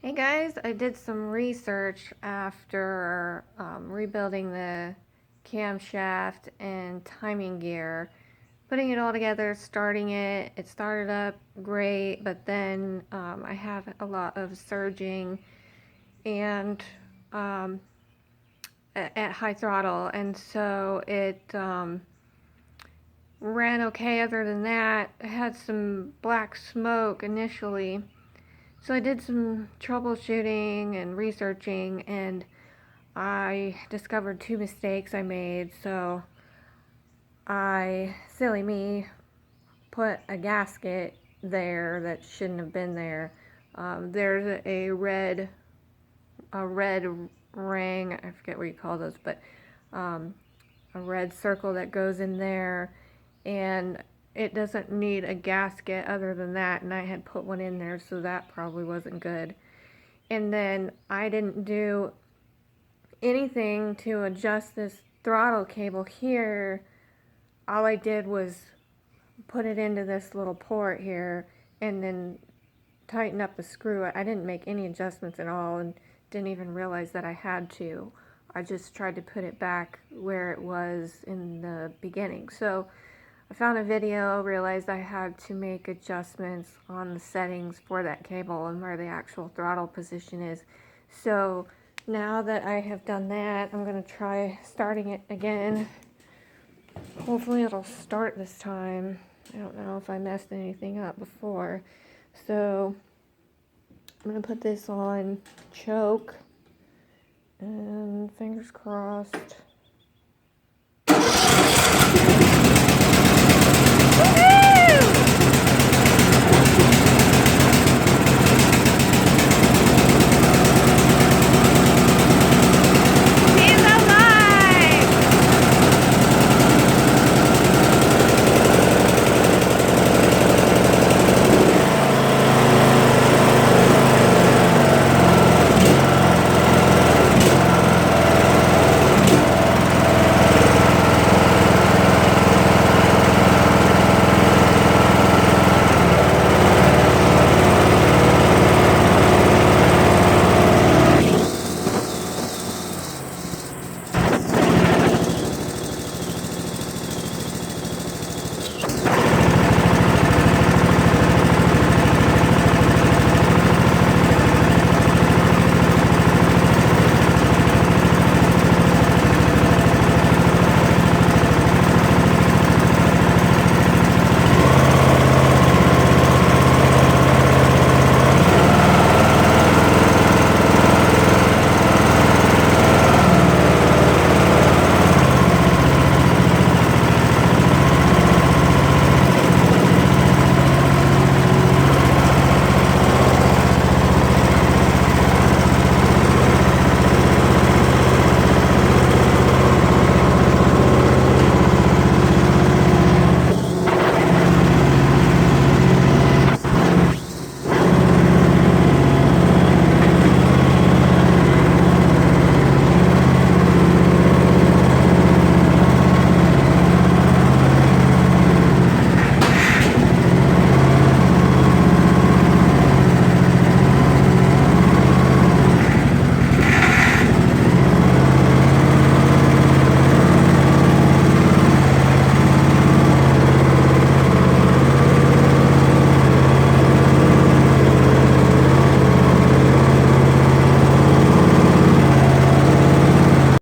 Hey guys, I did some research after rebuilding the camshaft and timing gear, putting it all together, starting it. It started up great, but then I have a lot of surging and at high throttle, and so it ran okay. Other than that, I had some black smoke initially. So I did some troubleshooting and researching, and I discovered two mistakes I made. So silly me, put a gasket there that shouldn't have been there. There's a red ring, I forget what you call those, but a red circle that goes in there, and it doesn't need a gasket other than that, and I had put one in there, so that probably wasn't good. And then I didn't do anything to adjust this throttle cable here. All I did was put it into this little port here and then tighten up the screw. I didn't make any adjustments at all and didn't even realize that I had to. I just tried to put it back where it was in the beginning. So I found a video, realized I had to make adjustments on the settings for that cable and where the actual throttle position is. So now that I have done that, I'm going to try starting it again. Hopefully it'll start this time. I don't know if I messed anything up before. So I'm going to put this on choke and fingers crossed.